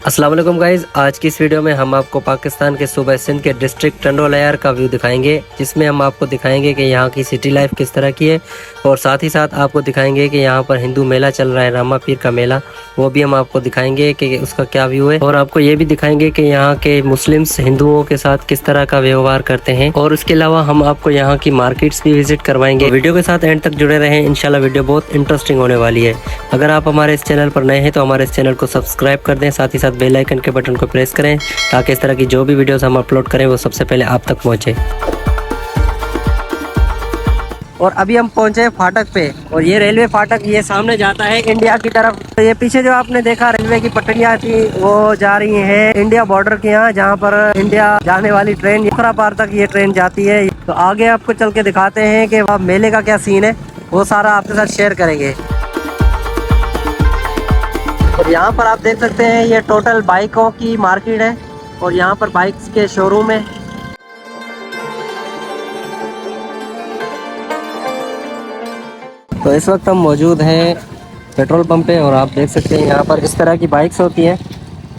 अस्सलाम वालेकुम गाइज, आज की इस वीडियो में हम आपको पाकिस्तान के सूबा सिंध के डिस्ट्रिक्ट टंडोलायर का व्यू दिखाएंगे, जिसमें हम आपको दिखाएंगे कि यहाँ की सिटी लाइफ किस तरह की है और साथ ही साथ आपको दिखाएंगे कि यहाँ पर हिंदू मेला चल रहा है, रामा पीर का मेला। वो भी हम आपको दिखाएंगे कि उसका क्या व्यू है और आपको ये भी दिखाएंगे कि यहाँ के मुस्लिम्स हिंदुओं के साथ किस तरह का व्यवहार करते हैं। और उसके अलावा हम आपको यहाँ की मार्केट्स भी विजिट करवाएंगे। वीडियो के साथ एंड तक जुड़े रहें, इंशाल्लाह वीडियो बहुत इंटरेस्टिंग होने वाली है। अगर आप हमारे इस चैनल पर नए हैं तो हमारे इस चैनल को सब्सक्राइब कर दें, साथ ही साथ बेल आइकन के बटन को प्रेस करें ताकि इस तरह की जो भी वीडियोस हम अपलोड करें वो सबसे पहले आप तक पहुंचे। और अभी हम पहुंचे फाटक पे और ये रेलवे फाटक ये सामने जाता है इंडिया की तरफ। तो ये पीछे जो आपने देखा रेलवे की पटरियां थी वो जा रही हैं इंडिया बॉर्डर के यहाँ, जहाँ पर इंडिया जाने वाली ट्रेन खरा पार तक ये ट्रेन जाती है। तो आगे आपको चल के दिखाते हैं कि वहाँ मेले का क्या सीन है, वो सारा आपके साथ शेयर करेंगे। और यहाँ पर आप देख सकते हैं ये टोटल बाइकों की मार्केट है और यहाँ पर बाइक्स के शोरूम है। तो इस वक्त हम मौजूद हैं पेट्रोल पंप पे और आप देख सकते हैं यहाँ पर इस तरह की बाइक्स होती हैं।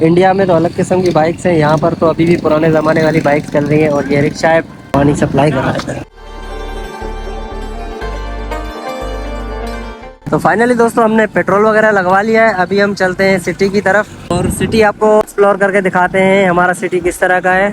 इंडिया में तो अलग किस्म की बाइक्स हैं, यहाँ पर तो अभी भी पुराने ज़माने वाली बाइक्स चल रही हैं। और ये रिक्शा है, पानी सप्लाई कर रहा है। तो फाइनली दोस्तों हमने पेट्रोल वगैरह लगवा लिया है। अभी हम चलते हैं सिटी की तरफ और सिटी आपको एक्सप्लोर करके दिखाते हैं हमारा सिटी किस तरह का है।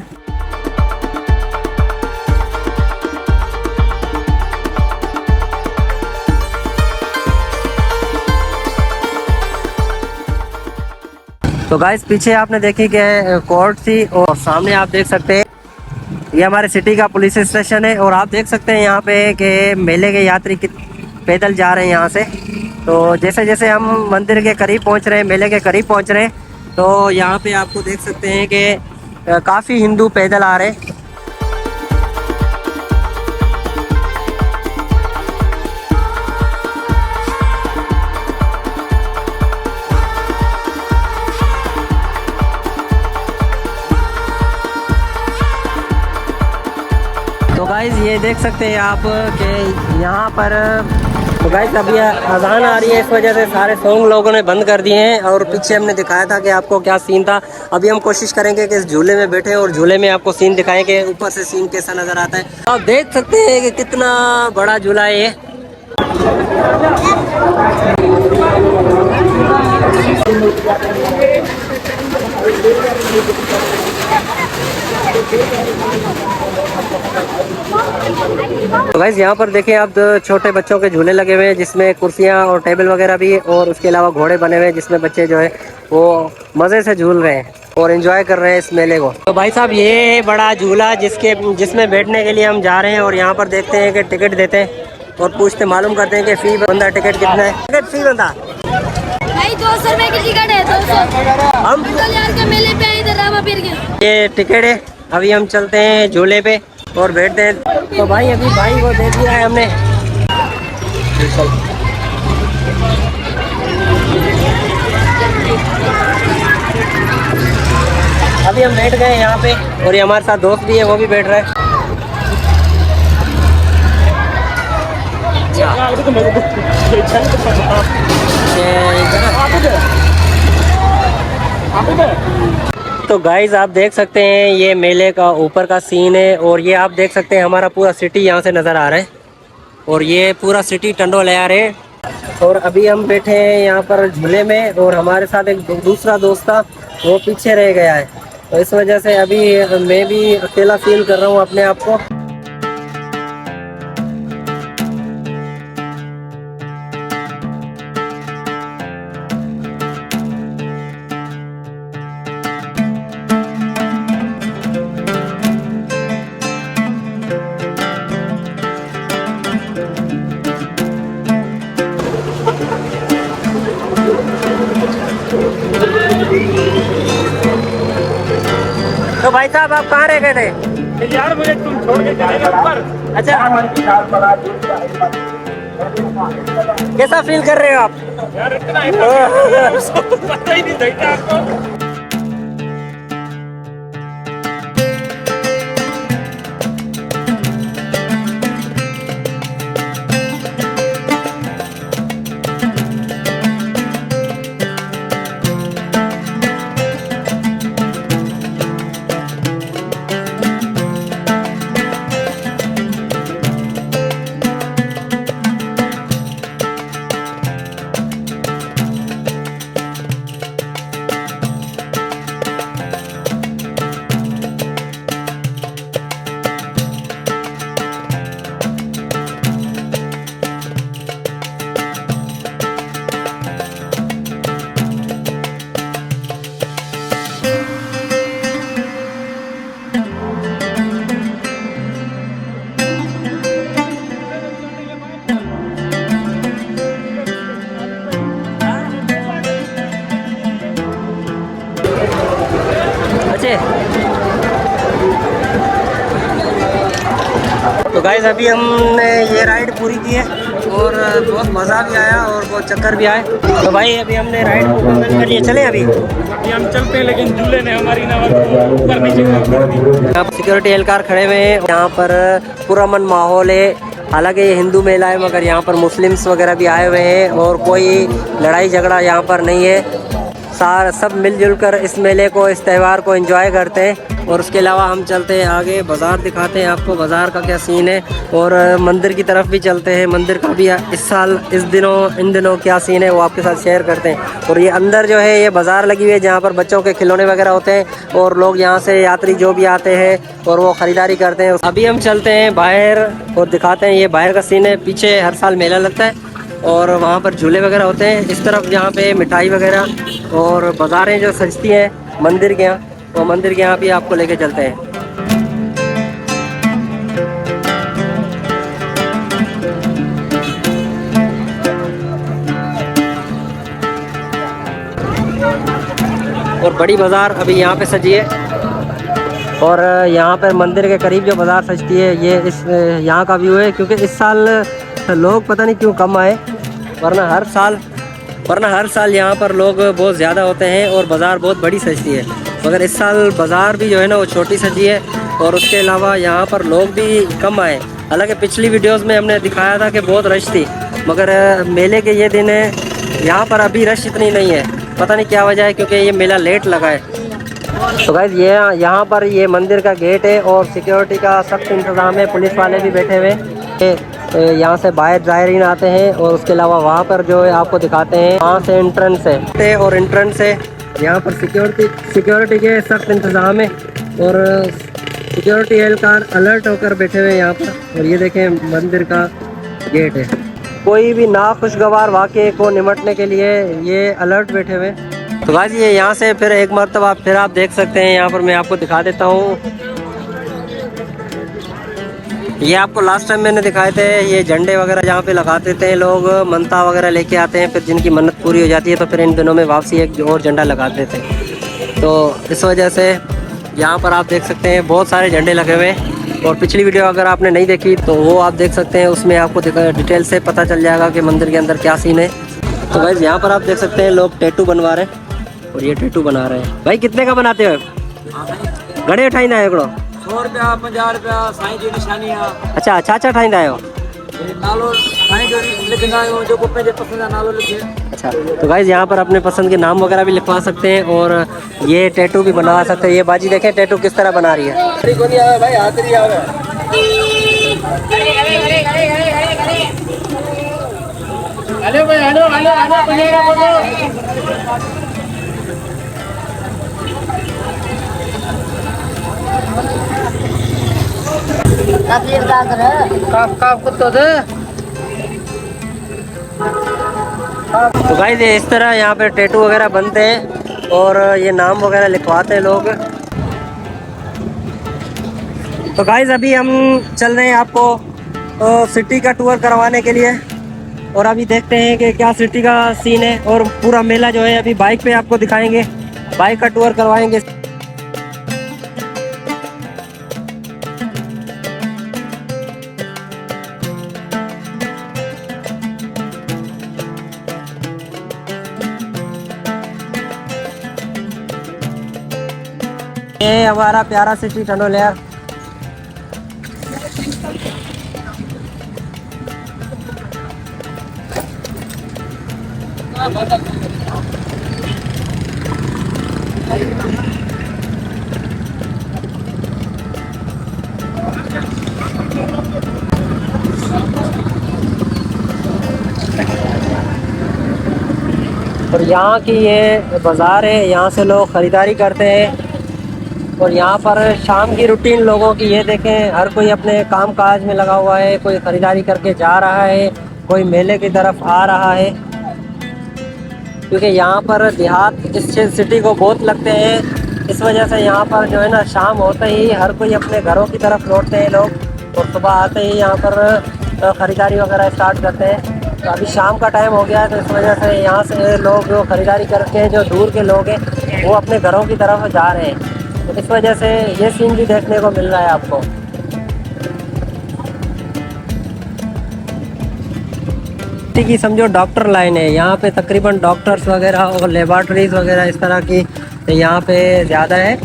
तो गाइस पीछे आपने देखी कि कोर्ट थी और सामने आप देख सकते हैं ये हमारे सिटी का पुलिस स्टेशन है। और आप देख सकते हैं यहाँ पे कि मेले के यात्री पैदल जा रहे हैं यहाँ से। तो जैसे जैसे हम मंदिर के करीब पहुँच रहे हैं, मेले के करीब पहुँच रहे हैं, तो यहाँ पे आपको देख सकते हैं कि काफ़ी हिंदू पैदल आ रहे हैं। तो गाइज ये देख सकते हैं आप कि यहाँ पर तो गाइस अभी अजान आ रही है, इस वजह से सारे सॉन्ग लोगों ने बंद कर दिए हैं। और पीछे हमने दिखाया था कि आपको क्या सीन था। अभी हम कोशिश करेंगे कि इस झूले में बैठे और झूले में आपको सीन दिखाएं कि ऊपर से सीन कैसा नज़र आता है। आप देख सकते हैं कि कितना बड़ा झूला है ये। तो गाइस यहाँ पर देखें आप, छोटे बच्चों के झूले लगे हुए हैं जिसमें कुर्सियाँ और टेबल वगैरह भी है। और उसके अलावा घोड़े बने हुए हैं जिसमें बच्चे जो है वो मज़े से झूल रहे हैं और एंजॉय कर रहे हैं इस मेले को। तो भाई साहब ये बड़ा झूला जिसमें बैठने के लिए हम जा रहे हैं और यहाँ पर देखते हैं कि टिकट देते हैं और पूछते मालूम करते हैं कि फ़ी बंदा टिकट कितना है। टिकट फ़ी बंदा 200 रुपए की टिकट है। 200 हम के मेले पे इधर रामा पीर के ये टिकट है। अभी हम चलते हैं झूले पे और बैठते हैं। तो भाई अभी भाई को देख लिया है हमने। अभी हम बैठ गए यहाँ पे और ये हमारे साथ दोस्त भी है, वो भी बैठ रहा है। तो गाइज आप देख सकते हैं ये मेले का ऊपर का सीन है और ये आप देख सकते हैं हमारा पूरा सिटी यहाँ से नज़र आ रहा है और ये पूरा सिटी टंडोलायर है। और अभी हम बैठे हैं यहाँ पर झूले में और हमारे साथ एक दूसरा दोस्त था, वो पीछे रह गया है। तो इस वजह से अभी मैं भी अकेला फील कर रहा हूँ अपने आप को। तो भाई साहब आप कहाँ रह गए थे यार? मुझे तुम छोड़ के चले गए ऊपर। अच्छा, कैसा फील कर रहे हो आप? यार इतना पता ही नहीं था आपको। तो गाइस अभी हमने ये राइड पूरी की है और बहुत मज़ा भी आया और बहुत चक्कर भी आए। तो भाई अभी हमने राइड मुकम्मल कर लिए, चले अभी हम चलते हैं, लेकिन झूले ने हमारी नवल को ऊपर नीचे कर दी। यहाँ पर सिक्योरिटी एहलकार खड़े हुए हैं। यहाँ पर पूरा मन माहौल है। हालांकि ये हिंदू मेला है मगर यहाँ पर मुस्लिम्स वगैरह भी आए हुए हैं और कोई लड़ाई झगड़ा यहाँ पर नहीं है। सब मिलजुल कर इस मेले को, इस त्यौहार को एंजॉय करते हैं। और उसके अलावा हम चलते हैं आगे, बाज़ार दिखाते हैं आपको बाज़ार का क्या सीन है और मंदिर की तरफ भी चलते हैं। मंदिर का भी इस साल इन दिनों क्या सीन है वो आपके साथ शेयर करते हैं। और ये अंदर जो है ये बाज़ार लगी हुई है जहाँ पर बच्चों के खिलौने वगैरह होते हैं और लोग यहाँ से यात्री जो भी आते हैं और वो ख़रीदारी करते हैं। अभी हम चलते हैं बाहर और दिखाते हैं, ये बाहर का सीन है। पीछे हर साल मेला लगता है और वहाँ पर झूले वगैरह होते हैं। इस तरफ जहाँ पे मिठाई वगैरह और बाज़ारें जो सजती हैं मंदिर के यहाँ, वो मंदिर के यहाँ भी आपको लेके चलते हैं। और बड़ी बाज़ार अभी यहाँ पे सजी है और यहाँ पर मंदिर के करीब जो बाज़ार सजती है ये इस यहाँ का व्यू है। क्योंकि इस साल लोग पता नहीं क्यों कम आए, वरना हर साल यहाँ पर लोग बहुत ज़्यादा होते हैं और बाज़ार बहुत बड़ी सजती है। मगर इस साल बाज़ार भी जो है ना वो छोटी सजी है और उसके अलावा यहाँ पर लोग भी कम आए। हालांकि पिछली वीडियोस में हमने दिखाया था कि बहुत रश थी, मगर मेले के ये दिन है यहाँ पर अभी रश इतनी नहीं है। पता नहीं क्या वजह है, क्योंकि ये मेला लेट लगा है। तो गाइस ये यहाँ पर ये मंदिर का गेट है और सिक्योरिटी का सख्त इंतज़ाम है। पुलिस वाले भी बैठे हुए हैं। यहाँ से बाहर ज़ायरीन आते हैं और उसके अलावा वहाँ पर जो है आपको दिखाते हैं, वहाँ से एंट्रेंस है और एंट्रेंस है। यहाँ पर सिक्योरिटी के सख्त इंतज़ाम है और सिक्योरिटी एहलकार अलर्ट होकर बैठे हुए हैं यहाँ पर। और ये देखें मंदिर का गेट है। कोई भी नाखुशगवार वाक़े को निपटने के लिए ये अलर्ट बैठे हुए। तो गाइस ये यहाँ से फिर एक मरतबा फिर आप देख सकते हैं, यहाँ पर मैं आपको दिखा देता हूँ। ये आपको लास्ट टाइम मैंने दिखाए थे, ये झंडे वगैरह जहाँ पे लगाते थे लोग, मनता वगैरह लेके आते हैं, फिर जिनकी मन्नत पूरी हो जाती है तो फिर इन दिनों में वापसी एक और झंडा लगाते थे। तो इस वजह से यहाँ पर आप देख सकते हैं बहुत सारे झंडे लगे हुए हैं। और पिछली वीडियो अगर आपने नहीं देखी तो वो आप देख सकते हैं, उसमें आपको डिटेल से पता चल जाएगा कि मंदिर के अंदर क्या सीन है। तो भाई यहाँ पर आप देख सकते हैं लोग टैटू बनवा रहे हैं और ये टैटू बना रहे हैं। भाई कितने का बनाते हो? घड़े ठाईंदा है हिकिड़ो 100 रुपया 50 रुपया साईं जी निशानी आहे। अच्छा छा ठाहींदा आहियो? नालो साईं जो लिखंदा आहियूं, जेको पंहिंजे पसंद जा नालो लिखे। अच्छा तो गाइस यहाँ पर अपने पसंद के नाम वगैरह भी लिखवा सकते हैं और ये टैटू भी बनवा सकते हैं। ये बाजी देखें टैटू किस तरह बना रही है। भाई हाथरी आवे। हेलो भाई, हेलो हेलो हेलो बनेगा बोलो। तो गाइस ये इस तरह यहाँ पे टैटू वगैरह बनते हैं और ये नाम वगैरह लिखवाते हैं लोग। तो गाइस अभी हम चल रहे हैं आपको सिटी का टूर करवाने के लिए और अभी देखते हैं कि क्या सिटी का सीन है। और पूरा मेला जो है अभी बाइक पे आपको दिखाएंगे, बाइक का टूर करवाएंगे। ये हमारा प्यारा सिटी टंडोलिया। और यहाँ की ये बाज़ार है, यहाँ से लोग ख़रीदारी करते हैं। और यहाँ पर शाम की रूटीन लोगों की ये देखें, हर कोई अपने काम काज में लगा हुआ है, कोई ख़रीदारी करके जा रहा है, कोई मेले की तरफ आ रहा है। क्योंकि यहाँ पर देहात इस सिटी को बहुत लगते हैं, इस वजह से यहाँ पर जो है ना शाम होते ही हर कोई अपने घरों की तरफ लौटते हैं लोग और सुबह आते ही यहाँ पर ख़रीदारी वगैरह स्टार्ट करते हैं। तो अभी शाम का टाइम हो गया है तो इस वजह से यहाँ से लोग जो ख़रीदारी करके जो दूर के लोग हैं वो अपने घरों की तरफ जा रहे हैं। तो इस वजह से ये सीन भी देखने को मिल रहा है आपको। सिटी की समझो डॉक्टर लाइन है। यहाँ पे तकरीबन डॉक्टर्स वगैरह और लेबॉर्ट्रीज वगैरह इस तरह की यहाँ पे ज़्यादा है।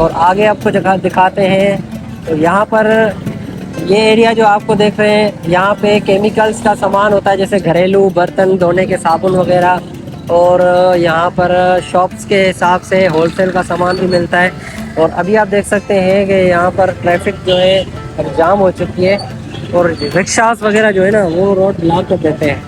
और आगे आपको दिखाते हैं तो यहाँ पर ये एरिया जो आपको देख रहे हैं, यहाँ पे केमिकल्स का सामान होता है, जैसे घरेलू बर्तन धोने के साबुन वगैरह। और यहाँ पर शॉप्स के हिसाब से होलसेल का सामान भी मिलता है। और अभी आप देख सकते हैं कि यहाँ पर ट्रैफिक जो है अब जाम हो चुकी है और रिक्शास वगैरह जो है ना वो रोड ब्लॉक कर देते हैं।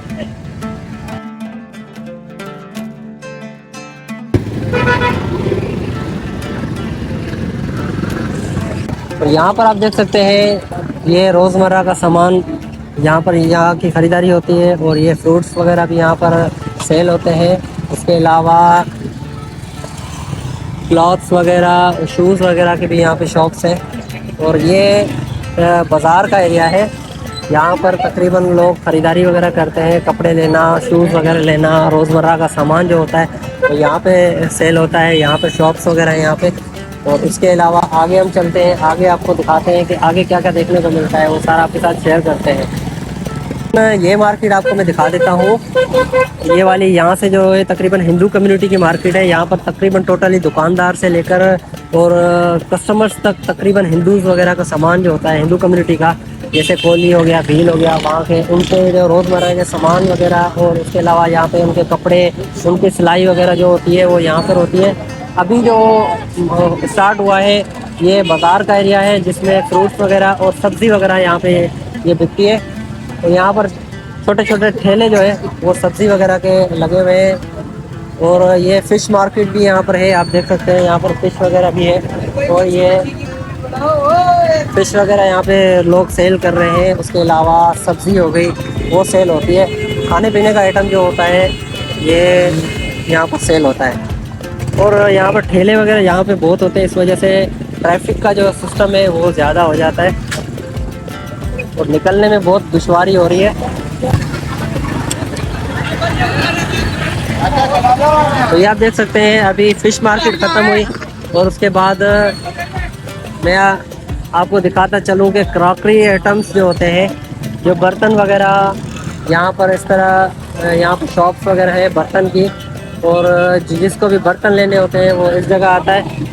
और यहाँ पर आप देख सकते हैं ये रोज़मर्रा का सामान यहाँ की ख़रीदारी होती है। और ये फ्रूट्स वगैरह भी यहाँ पर सेल होते हैं। उसके अलावा क्लॉथ्स वगैरह, शूज़ वगैरह के भी यहाँ पे शॉप्स हैं। और ये बाज़ार का एरिया है। यहाँ पर तकरीबन लोग ख़रीदारी वगैरह करते हैं, कपड़े लेना, शूज़ वगैरह लेना, रोज़मर्रा का सामान जो होता है तो यहाँ पे सेल होता है। यहाँ पे शॉप्स वगैरह हैं यहाँ पे। और इसके अलावा आगे हम चलते हैं, आगे आपको दिखाते हैं कि आगे क्या क्या देखने को मिलता है, वो सारा आपके साथ शेयर करते हैं। ये मार्केट आपको मैं दिखा देता हूँ। ये वाली यहाँ से जो है तकरीबन हिंदू कम्युनिटी की मार्केट है। यहाँ पर तकरीबन टोटली दुकानदार से लेकर और कस्टमर्स तक तकरीबन हिंदूज़ वगैरह का सामान जो होता है हिंदू कम्युनिटी का, जैसे कोली हो गया, भील हो गया, वहाँ के उनके जो रोज़मर्रा के सामान वगैरह। और उसके अलावा यहाँ पे उनके कपड़े, उनकी सिलाई वगैरह जो होती है वो यहाँ पर होती है। अभी जो स्टार्ट हुआ है ये बाज़ार का एरिया है, जिसमें फ्रूट्स वगैरह और सब्ज़ी वगैरह यहाँ पे ये बिकती है। तो यहाँ पर छोटे छोटे ठेले जो है वो सब्ज़ी वगैरह के लगे हुए हैं। और ये फ़िश मार्केट भी यहाँ पर है, आप देख सकते हैं यहाँ पर फ़िश वगैरह भी है। और ये फ़िश वगैरह यहाँ पे लोग सेल कर रहे हैं। उसके अलावा सब्ज़ी हो गई वो सेल होती है। खाने पीने का आइटम जो होता है ये यहाँ पर सेल होता है। और यहाँ पर ठेले वगैरह यहाँ पे बहुत होते हैं, इस वजह से ट्रैफिक का जो सिस्टम है वो ज़्यादा हो जाता है और निकलने में बहुत दुश्वारी हो रही है। तो ये आप देख सकते हैं अभी फ़िश मार्केट ख़त्म हुई और उसके बाद मैं आपको दिखाता चलूँ कि क्रॉकरी आइटम्स जो होते हैं, जो बर्तन वगैरह यहाँ पर इस तरह यहाँ पर शॉप्स वगैरह है बर्तन की। और जिसको भी बर्तन लेने होते हैं वो इस जगह आता है।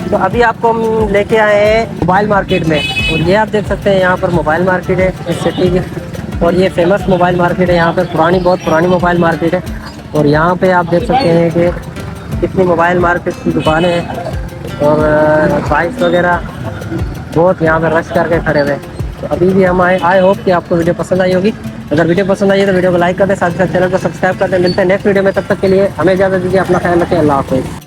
तो अभी आपको हम लेके आए हैं मोबाइल मार्केट में। और ये आप देख सकते हैं यहाँ पर मोबाइल मार्केट है इस सिटी की। और ये फेमस मोबाइल मार्केट है, यहाँ पर बहुत पुरानी मोबाइल मार्केट है। और यहाँ पे आप देख सकते हैं कि कितनी मोबाइल मार्केट की दुकानें हैं और बाइक्स वगैरह बहुत यहाँ पर रश करके खड़े हुए। तो अभी भी हम आई होप कि आपको वीडियो पसंद आई होगी। अगर वीडियो पसंद आई है तो वीडियो को लाइक कर दें, साथ ही साथ चैनल को सब्सक्राइब कर दें। मिलते हैं नेक्स्ट वीडियो में, तब तक के लिए हमें इजाज़त दीजिए, अपना ख्याल रखें, अल्लाह हाफ़िज़।